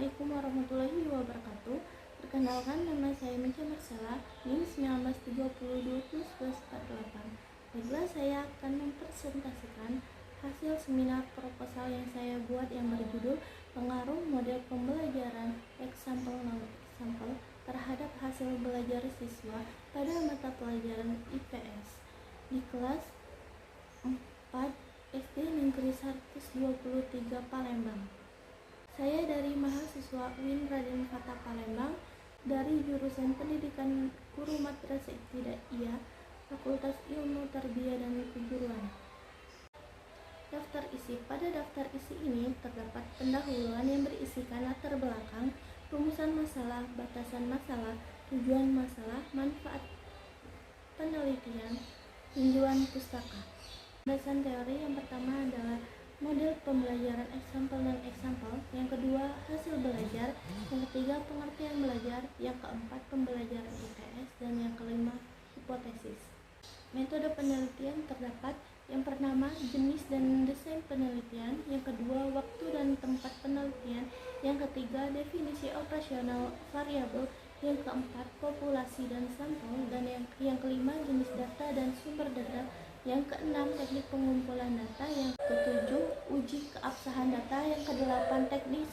Assalamualaikum warahmatullahi wabarakatuh. Perkenalkan, nama saya Mecha Marcella, NIM 1930201148. Baiklah, saya akan mempresentasikan hasil seminar proposal yang saya buat yang berjudul Pengaruh Model Pembelajaran Example Non-Example terhadap hasil belajar siswa pada mata pelajaran IPS di kelas 4 SD Negeri 123 Palembang. Saya dari mahasiswa UIN Raden Fata Palembang dari jurusan Pendidikan Guru Madrasah Ibtidaiyah, Fakultas Ilmu Tarbiyah dan Keguruan. Daftar isi. Pada daftar isi ini terdapat pendahuluan yang berisikan latar belakang, rumusan masalah, batasan masalah, tujuan masalah, manfaat penelitian, tinjauan pustaka. Landasan teori yang pertama adalah model pembelajaran example dan example, yang kedua hasil belajar, yang ketiga pengertian belajar, yang keempat pembelajaran IPS, dan yang kelima hipotesis. Metode penelitian terdapat yang pertama jenis dan desain penelitian, yang kedua waktu dan tempat penelitian, yang ketiga definisi operasional variabel, yang keempat populasi dan sampel, dan yang kelima jenis data dan sumber data, yang keenam teknik pengumpulan data, yang ketujuh uji keabsahan data, yang kedelapan teknik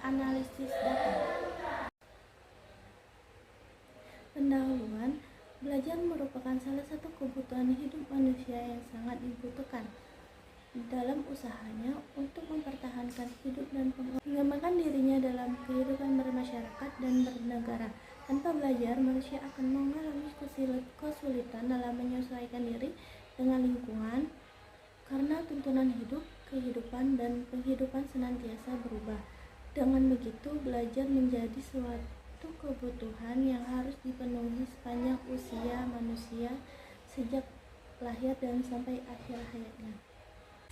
analisis data. Pendahuluan. Belajar merupakan salah satu kebutuhan hidup manusia yang sangat dibutuhkan dalam usahanya untuk mempertahankan hidup dan mengembangkan dirinya dalam kehidupan bermasyarakat dan bernegara. Tanpa belajar, manusia akan mengalami kesulitan dalam menyesuaikan diri dengan lingkungan karena tuntunan hidup, kehidupan, dan penghidupan senantiasa berubah. Dengan begitu, belajar menjadi suatu kebutuhan yang harus dipenuhi sepanjang usia manusia sejak lahir dan sampai akhir hayatnya.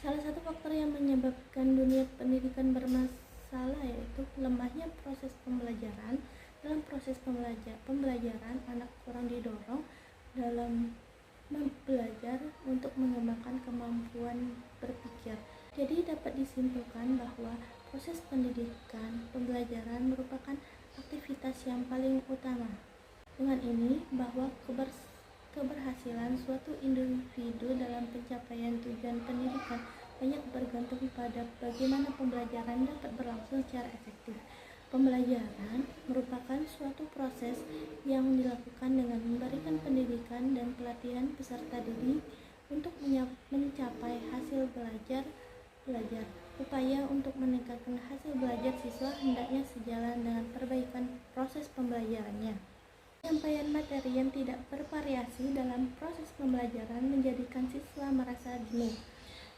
Salah satu faktor yang menyebabkan dunia pendidikan bermasalah yaitu lemahnya proses pembelajaran. Dalam proses pembelajaran, anak kurang didorong dalam belajar untuk mengembangkan kemampuan berpikir. Jadi dapat disimpulkan bahwa proses pendidikan pembelajaran merupakan aktivitas yang paling utama. Dengan ini, bahwa keberhasilan suatu individu dalam pencapaian tujuan pendidikan banyak bergantung pada bagaimana pembelajaran dapat berlangsung secara efektif. Pembelajaran merupakan suatu proses yang dilakukan dengan memberikan pendidikan dan pelatihan peserta didik untuk mencapai hasil belajar. Upaya untuk meningkatkan hasil belajar siswa hendaknya sejalan dengan perbaikan proses pembelajarannya. Penyampaian materi yang tidak bervariasi dalam proses pembelajaran menjadikan siswa merasa jenuh.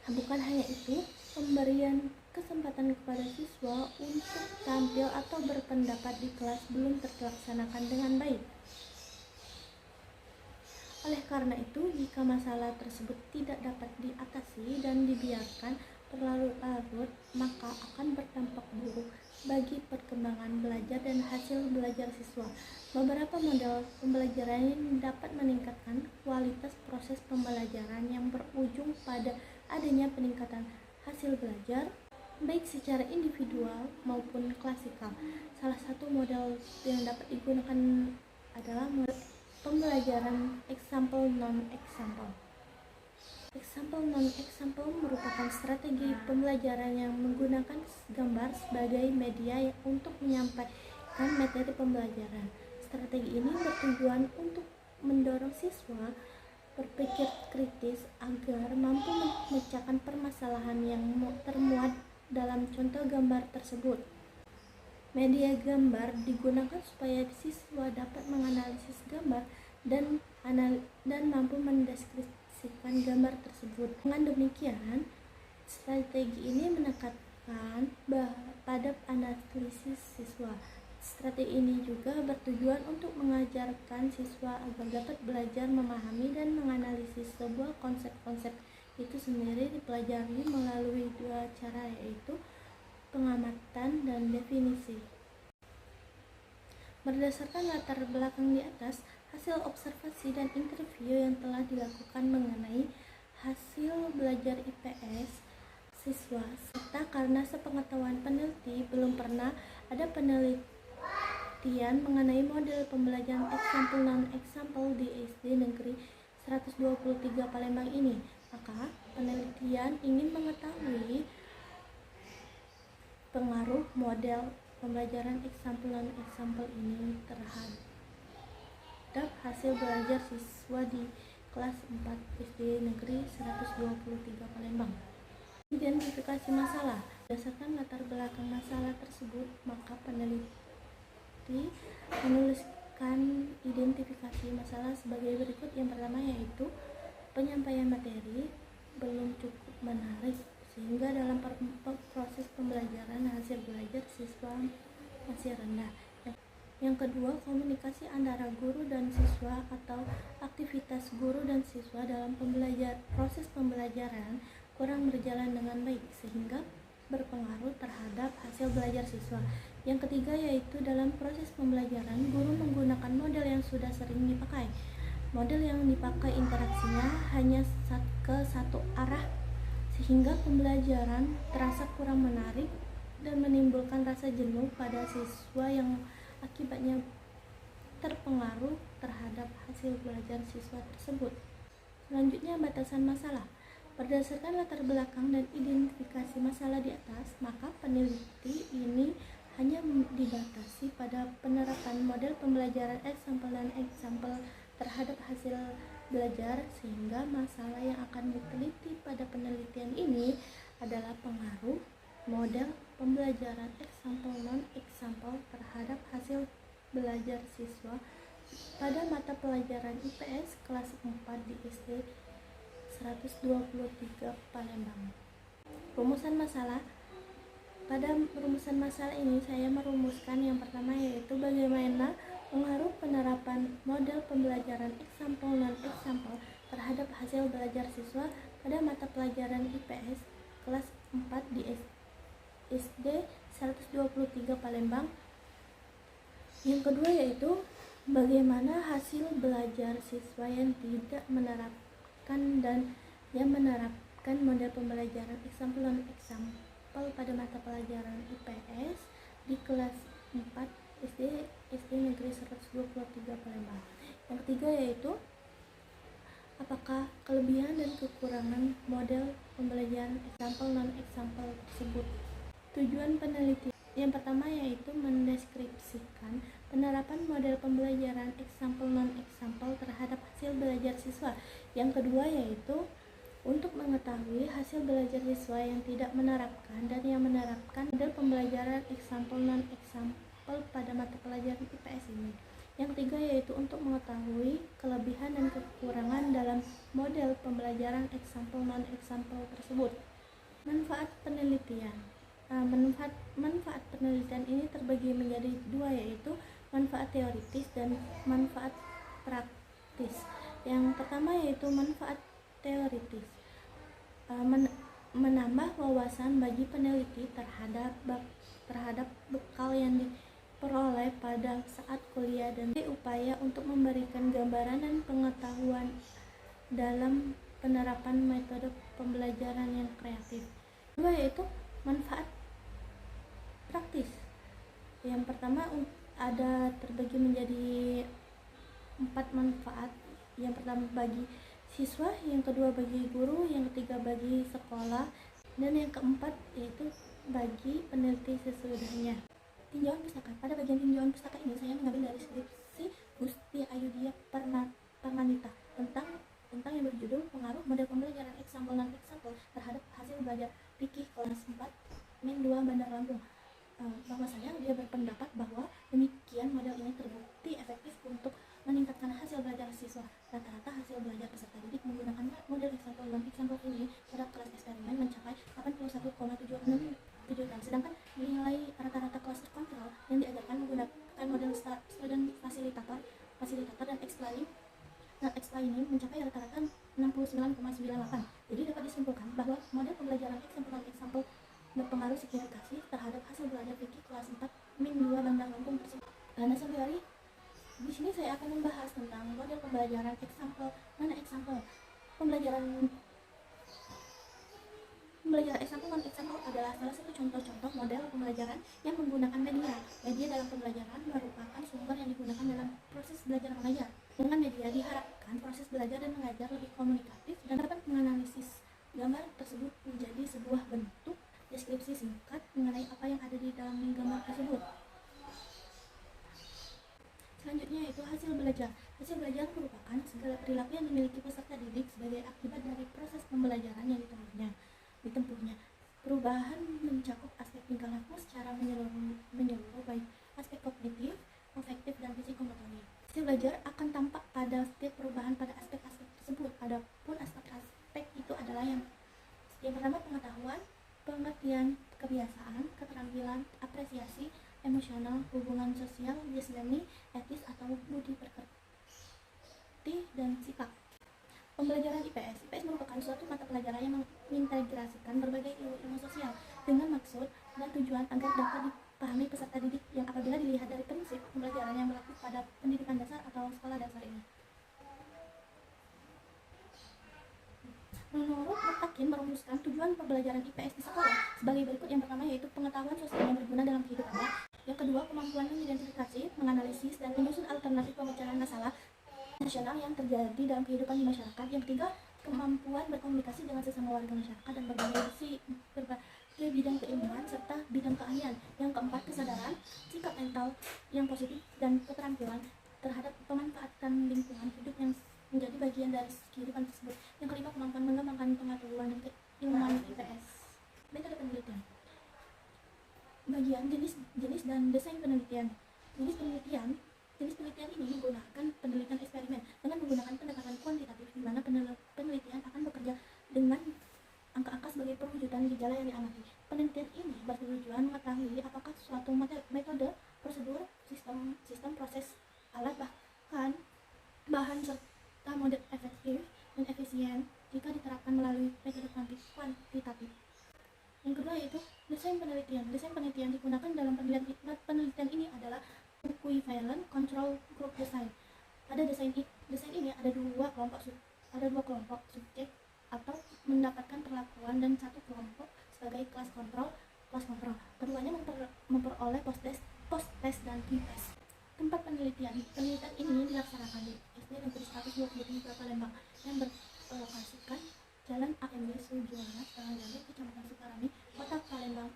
Bukan hanya itu, pemberian kesempatan kepada siswa untuk tampil atau berpendapat di kelas belum terlaksanakan dengan baik. Oleh karena itu, jika masalah tersebut tidak dapat diatasi dan dibiarkan berlarut-larut, maka akan berdampak buruk bagi perkembangan belajar dan hasil belajar siswa. Beberapa model pembelajaran yang dapat meningkatkan kualitas proses pembelajaran yang berujung pada adanya peningkatan hasil belajar, baik secara individual maupun klasikal. Salah satu model yang dapat digunakan adalah model pembelajaran example non-example. Example non-example merupakan strategi pembelajaran yang menggunakan gambar sebagai media untuk menyampaikan materi pembelajaran. Strategi ini bertujuan untuk mendorong siswa berpikir kritis agar mampu memecahkan permasalahan yang termuat dalam contoh gambar tersebut. Media gambar digunakan supaya siswa dapat menganalisis gambar dan mampu mendeskripsikan gambar tersebut. Dengan demikian, strategi ini menekankan pada analisis siswa. Strategi ini juga bertujuan untuk mengajarkan siswa agar dapat belajar memahami dan menganalisis sebuah konsep-konsep itu sendiri dipelajari melalui dua cara, yaitu pengamatan dan definisi. Berdasarkan latar belakang di atas, hasil observasi dan interview yang telah dilakukan mengenai hasil belajar IPS siswa, serta karena sepengetahuan peneliti belum pernah Ada penelitian mengenai model pembelajaran example non-example di SD Negeri 123 Palembang ini. Maka penelitian ingin mengetahui pengaruh model pembelajaran example non-example ini terhadap hasil belajar siswa di kelas 4 SD Negeri 123 Palembang. Identifikasi masalah. Berdasarkan latar belakang masalah tersebut, maka peneliti menuliskan identifikasi masalah sebagai berikut. Yang pertama yaitu penyampaian materi belum cukup menarik sehingga dalam proses pembelajaran hasil belajar siswa masih rendah. Yang kedua, komunikasi antara guru dan siswa atau aktivitas guru dan siswa dalam proses pembelajaran kurang berjalan dengan baik sehingga berpengaruh terhadap hasil belajar siswa. Yang ketiga yaitu dalam proses pembelajaran guru menggunakan model yang sudah sering dipakai. Model yang dipakai interaksinya hanya ke satu arah sehingga pembelajaran terasa kurang menarik dan menimbulkan rasa jenuh pada siswa yang akibatnya terpengaruh terhadap hasil belajar siswa tersebut. Selanjutnya, batasan masalah. Berdasarkan latar belakang dan identifikasi masalah di atas, maka peneliti ini hanya dibatasi pada penerapan model pembelajaran example dan example terhadap hasil belajar, sehingga masalah yang akan diteliti pada penelitian ini adalah pengaruh model pembelajaran example non-example terhadap hasil belajar siswa pada mata pelajaran IPS kelas 4 di SD 123 Palembang. Rumusan masalah. Pada rumusan masalah ini saya merumuskan yang pertama yaitu bagaimana pengaruh penerapan model pembelajaran example non-example terhadap hasil belajar siswa pada mata pelajaran IPS kelas 4 di SD 123 Palembang. Yang kedua yaitu bagaimana hasil belajar siswa yang tidak menerapkan dan yang menerapkan model pembelajaran example non-example pada mata pelajaran IPS di kelas 4 SD Negeri 123 Palembang. Yang ketiga yaitu apakah kelebihan dan kekurangan model pembelajaran example non-example tersebut. Tujuan penelitian yang pertama yaitu mendeskripsikan penerapan model pembelajaran example non-example terhadap hasil belajar siswa. Yang kedua yaitu untuk mengetahui hasil belajar siswa yang tidak menerapkan dan yang menerapkan model pembelajaran example non-example pada mata pelajaran IPS ini. Yang ketiga yaitu untuk mengetahui kelebihan dan kekurangan dalam model pembelajaran example non-example tersebut. Manfaat penelitian. Manfaat penelitian ini terbagi menjadi dua yaitu manfaat teoritis dan manfaat praktis. Yang pertama yaitu manfaat teoritis. Menambah wawasan bagi peneliti terhadap bekal yang diperoleh pada saat kuliah dan upaya untuk memberikan gambaran dan pengetahuan dalam penerapan metode pembelajaran yang kreatif. Kedua yaitu manfaat praktis. Yang pertama ada terbagi menjadi 4 manfaat. Yang pertama bagi siswa, yang kedua bagi guru, yang ketiga bagi sekolah, dan yang keempat yaitu bagi peneliti sesudahnya. Tinjauan pustaka. Pada bagian tinjauan pustaka ini saya mengambil dari skripsi Gusti Ayudhya Parmanita tentang yang berjudul pengaruh model pembelajaran example non-example terhadap hasil belajar fikih kelas 4 Min 2 Bandar Lampung. Bahwasanya dia berpendapat bahwa demikian model ini terbukti efektif untuk meningkatkan hasil belajar siswa. Rata-rata hasil belajar peserta didik menggunakan model example non-example ini pada kelas eksperimen mencapai 81,76 dan sedangkan nilai rata-rata kelas terkontrol yang diajarkan menggunakan model student facilitator dan explaining mencapai rata-rata 69,98. Jadi dapat disimpulkan bahwa model pembelajaran example non-example berpengaruh signifikasi terhadap hasil belajar fikih kelas 4 Min 2 Bandar Lampung tersebut. Landasan teori. Di sini saya akan membahas tentang model pembelajaran example non-example. Pembelajaran Pembelajaran example non-example adalah salah satu contoh-contoh model pembelajaran yang menggunakan media. Media dalam pembelajaran merupakan sumber yang digunakan dalam proses belajar mengajar. Dengan media diharapkan proses belajar dan mengajar lebih komunikatif dan dapat menganalisis gambar tersebut menjadi sebuah bentuk deskripsi singkat mengenai apa yang ada di dalam gambar tersebut. Selanjutnya yaitu hasil belajar. Hasil belajar merupakan segala perilaku yang dimiliki peserta didik sebagai akibat dari proses pembelajaran yang ditempuhnya. Perubahan mencakup aspek tingkah laku secara menyeluruh baik aspek kognitif, afektif, dan psikomotorik. Hasil belajar akan tampak pada setiap perubahan pada aspek-aspek tersebut. Adapun aspek-aspek itu adalah yang pertama pengetahuan, pengertian, kebiasaan, keterampilan, apresiasi, emosional, hubungan sosial, jasmani, etis atau budi pekerti, dan sikap. Pembelajaran IPS merupakan suatu mata pelajaran yang mengintegrasikan berbagai ilmu sosial dengan maksud dan tujuan agar dapat dipahami peserta didik yang apabila dilihat dari prinsip pembelajaran yang berlaku pada pendidikan dasar atau sekolah dasar ini. Menurut Mutakin merumuskan tujuan pembelajaran IPS di sekolah sebagai berikut. Yang pertama yaitu pengetahuan sosial yang berguna dalam kehidupannya. Yang kedua, kemampuan mengidentifikasi, menganalisis, dan menyusun alternatif pemecahan masalah nasional yang terjadi dalam kehidupan di masyarakat. Yang ketiga, kemampuan berkomunikasi dengan sesama warga masyarakat dan berbagai bidang keilmuan serta bidang keahlian. Yang keempat, kesadaran, sikap mental yang positif, dan keterampilan terhadap pemanfaatan lingkungan hidup yang menjadi bagian dari kehidupan tersebut. Yang kelima, kemampuan mengembangkan pengetahuan dan keilmuan IPS. Metode penelitian. Bagian jenis dan desain penelitian. Jenis penelitian ini menggunakan penelitian eksperimen dengan menggunakan pendekatan kuantitatif, di mana penelitian akan bekerja dengan angka-angka sebagai perwujudan gejala yang diamati. Penelitian ini bertujuan mengetahui apakah suatu metode, prosedur, sistem proses, alat, bahkan bahan serta model efektif dan efisien jika diterapkan melalui metode kuantitatif. Yang kedua yaitu desain penelitian. Desain penelitian digunakan dalam penelitian ini adalah equivalent control group design. Pada desain ini ada dua kelompok subjek atau mendapatkan perlakuan dan satu kelompok sebagai kelas kontrol. Keduanya memperoleh post test dan pre-test. Tempat penelitian ini dilaksanakan di SD Negeri 123 Palembang yang berlokasikan Jalan AMD Sujuwana, Jalan Kecamatan Sukarami, Kota Palembang,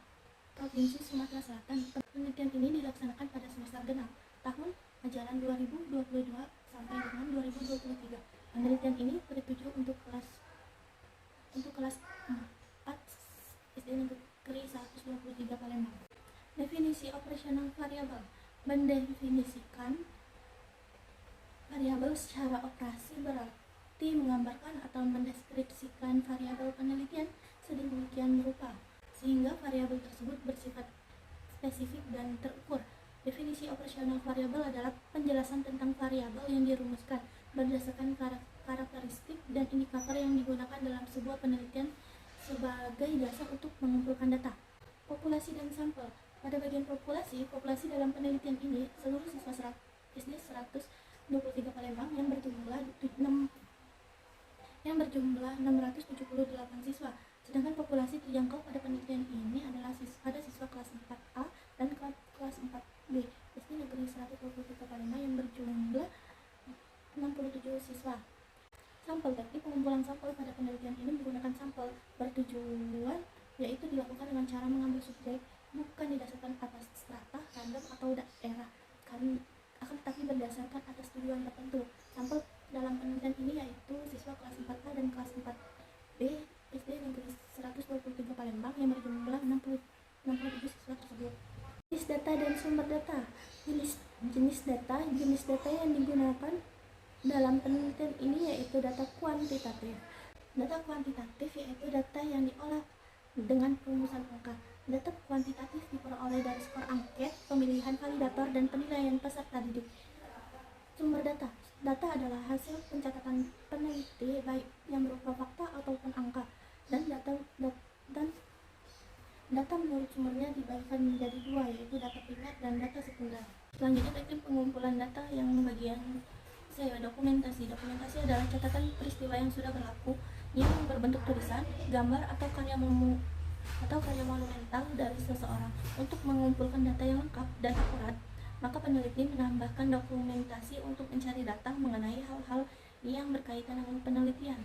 Provinsi Sumatera Selatan. Penelitian ini dilaksanakan pada semester genap tahun ajaran 2022 sampai dengan 2023. Penelitian ini bertuju untuk kelas 4 SD Negeri 123 Palembang. Definisi operasional variabel mendefinisikan variabel secara operasi berarti menggambarkan atau mendeskripsikan variabel penelitian sedemikian rupa sehingga variabel tersebut bersifat spesifik dan terukur. Definisi operasional variabel adalah penjelasan tentang variabel yang dirumuskan berdasarkan karakteristik dan indikator yang digunakan dalam sebuah penelitian sebagai dasar untuk mengumpulkan data. Populasi dan sampel. Pada bagian populasi dalam penelitian ini seluruh siswa SD 123 Palembang yang berjumlah 678 siswa. Sedangkan populasi terjangkau pada penelitian ini adalah siswa kelas 4A dan kelas 4B SD Negeri 123 Palembang yang berjumlah 67 siswa. Sampel. Teknik pengumpulan sampel pada penelitian ini menggunakan sampel bertujuan yaitu dilakukan dengan cara mengambil subjek bukan didasarkan atas strata, random atau daerah, akan tetapi berdasarkan atas tujuan tertentu. Sampel dalam penelitian ini yaitu siswa kelas 4A dan kelas 4B SD Negeri 123 Palembang yang berjumlah 67 siswa tersebut. Jenis data dan sumber data. Jenis data yang digunakan dalam penelitian ini yaitu data kuantitatif. Data kuantitatif yaitu data yang diolah dengan perumusan angka. Data kuantitatif diperoleh dari skor angket, pemilihan validator, dan penilaian peserta didik. Sumber data. Data adalah hasil pencatatan peneliti baik yang berupa fakta ataupun angka, dan data menurut sumbernya dibagikan menjadi dua, yaitu data primer dan data sekunder. Selanjutnya teknik pengumpulan data yang bagian dokumentasi. Dokumentasi adalah catatan peristiwa yang sudah berlaku yang berbentuk tulisan, gambar, atau karya monumental dari seseorang. Untuk mengumpulkan data yang lengkap dan akurat, maka peneliti menambahkan dokumentasi untuk mencari data mengenai hal-hal yang berkaitan dengan penelitian.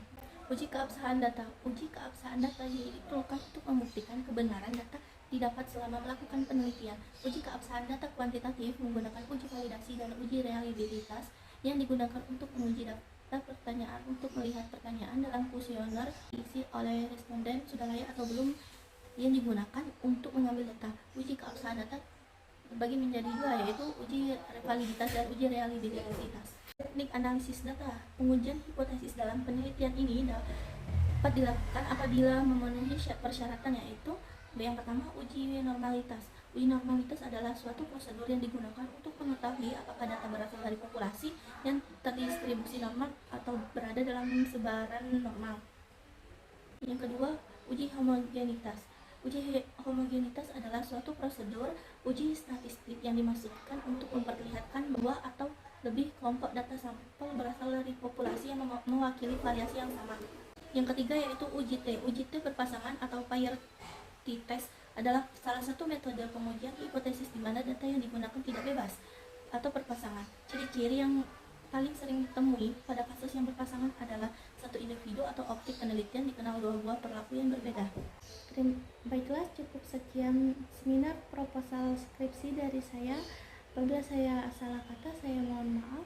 Uji keabsahan data. Uji keabsahan data diperlukan untuk membuktikan kebenaran data didapat selama melakukan penelitian. Uji keabsahan data kuantitatif menggunakan uji validasi dan uji reliabilitas yang digunakan untuk menguji data pertanyaan. Untuk melihat pertanyaan dalam kuesioner diisi oleh responden sudah layak atau belum yang digunakan untuk mengambil data. Uji keabsahan data terbagi menjadi dua, yaitu uji validitas dan uji reliabilitas. Teknik analisis data. Pengujian hipotesis dalam penelitian ini dapat dilakukan apabila memenuhi persyaratan, yaitu yang pertama, uji normalitas. Uji normalitas adalah suatu prosedur yang digunakan untuk mengetahui apakah data berasal dari populasi yang terdistribusi normal atau berada dalam sebaran normal. Yang kedua, uji homogenitas. Uji homogenitas adalah suatu prosedur uji statistik yang dimaksudkan untuk memperlihatkan dua atau lebih kelompok data sampel berasal dari populasi yang mewakili variasi yang sama. Yang ketiga yaitu uji T. Uji T berpasangan atau pair t-test adalah salah satu metode pengujian hipotesis di mana data yang digunakan tidak bebas atau berpasangan. Ciri-ciri yang paling sering ditemui pada kasus yang berpasangan adalah satu individu atau objek penelitian dikenal dua buah perilaku yang berbeda. Baiklah, cukup sekian seminar proposal skripsi dari saya. Apabila saya salah kata, saya mohon maaf.